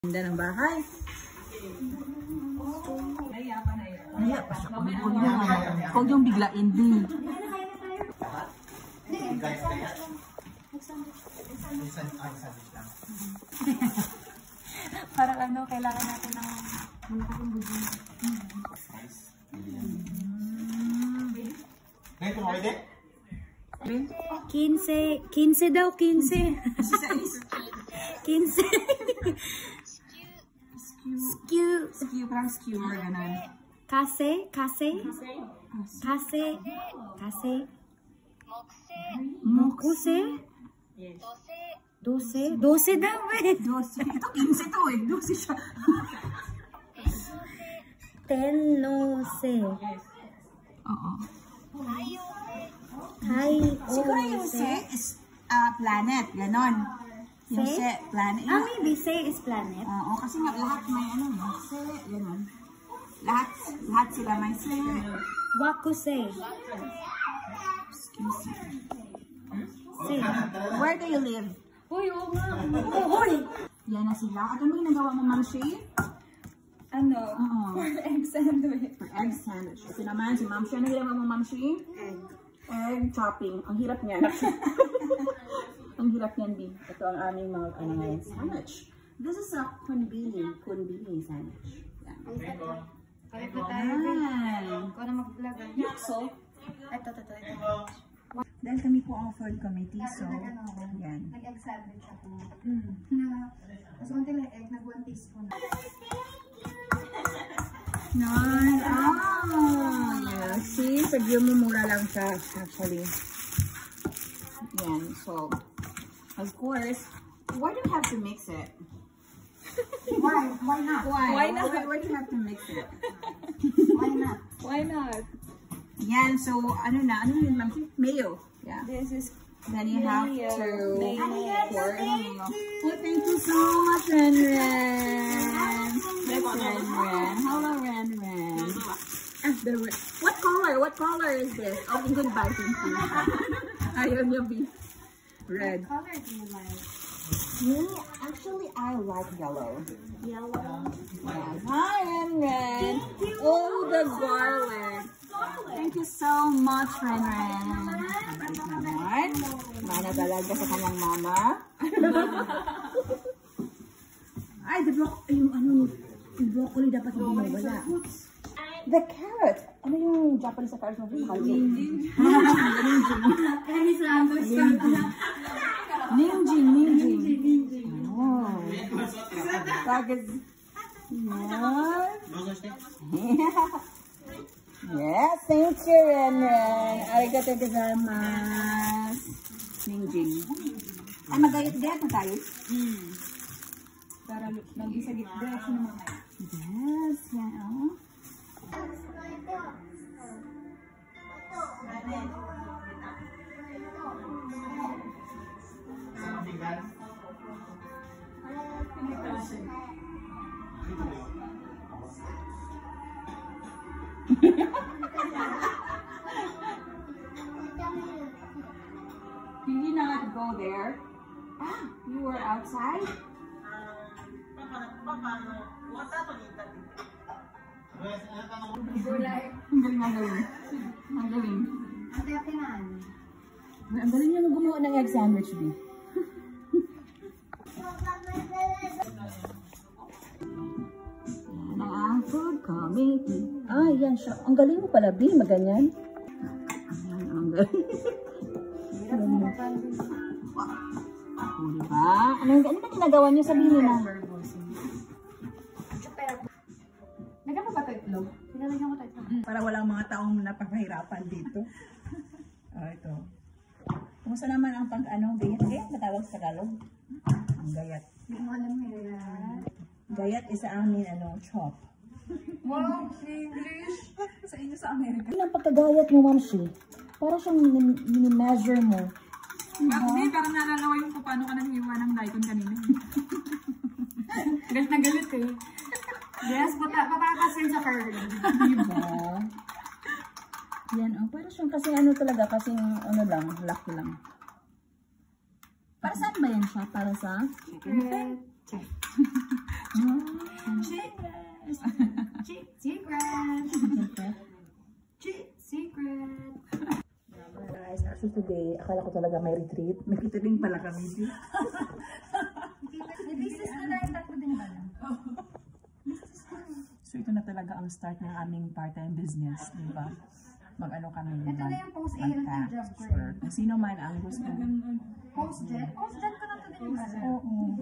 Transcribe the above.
Ganda ng bahay. Ay, huwag yung biglain, B. Parang ano, kailangan natin ng malaking bubong. Ngayon kung pwede? 15 daw, 15. 15. Skew, parang skewer, ganun. Kase. Mokuse? Yes. 12 daw eh. 12. Ito, 15 to eh. 12 siya. Tenose. Yes. Oo. Siguro yung se is planet, ganon. Yung se, planet. Maybe se is planet. Oo, kasi nga lahat may ano, se, ganon. Lahat sila may se. Wakuse. Excuse me. Se. Where do you live? Uy, oo nga. Uy! Yan na sila. At ano yung nagawa mo, Ma'am Shay? Ano? For egg sandwich. For egg sandwich. Ito naman, si Ma'am Shay. Ano ginawa mo, Ma'am Shay? Egg chopping. Ang hirap niya. Ang hirap niyan, din. Ito ang aming mga sandwich. This is a kunbili sandwich. Yan. Kaya pa tayo. Ikaw na mag-vlog. So, Ito. dahil kami po ang food committee, so, yan. Nag-egg sandwich ako. Mas konti lang egg, nag-1 teaspoon. Nice. Oh, yeah. See, pag yung mumura lang siya, actually. Yan, so, of course, why do you have to mix it? Why? Why not? Why not? Why do you have to mix it? Why not? Why not? Yan, so, ano yun, ma'am? Mayo. Yeah. This is Then you have to Mayo. pour in mayo. Oh, thank you so much, Renren. That's Renren. Hello, Renren. What color is this? Oh, goodbye, thank you. Ayaw niya, B. Red. What color do you like? Me, actually, I like yellow. Yellow. Yes. Hi, Renren. Oh, the garlic. Thank you so much, Renren. Mana talaga sa kanyang mama. Ay, yung broccoli dapat hindi mawala. The carrot. Ano yung Japanese sa carrot? Ninjin. Oh. Bakit? Yes, thank you, Renren. Arigatou gozaimasu. Ninjin. Ay, magayat-gayat na tayo. Para mag-isa-git-diretso naman. Yes, yan, oh. You did not go there? Ah, you were outside? Gulay. Ang galing. Ito yung kinain. Ang galing niya gumawa ng egg sandwich, B. Yan ang food committee. Ah, yan siya. Ang galing mo pala, B. Maganyan. Yan, ang galing. Oh, diba? Ano ba ginagawa niyo? Sabihin mo. Nagkapa ba ito itlog? Pinalagyan ko ito. Para walang mga taong napapahirapan dito. Ito. Kumusta naman ang gayat na tawag sa Tagalog? Ang gayat. Hindi mo alam yun. Gayat is sa amin, chop. Wow, English! Sa inyo sa Amerika. Ang pagkagayat mo, Ma'am Shi, para siyang mini-measure mo. Hindi, parang nalalawa yung kung paano ka nanghiwa ng daikon kanina. Galit na galit eh. Yes, papapasin sa curve. Diba? Yan, para siyang kasi talaga, kasi lang, laki lang. Para saan ba yan siya? Para sa? Chicken. Secret! Secret! Guys, actually today, akala ko talaga may retreat. May retreat pala kami. May business na lang, tatlo din ba? So ito na talaga ang start ng aming part-time business, di ba? Mag-ano kami. Ito na yung post-A ng job ko eh. Kung sino man ang gusto. Post-jet? Post-jet ko na ito din ba? Oo.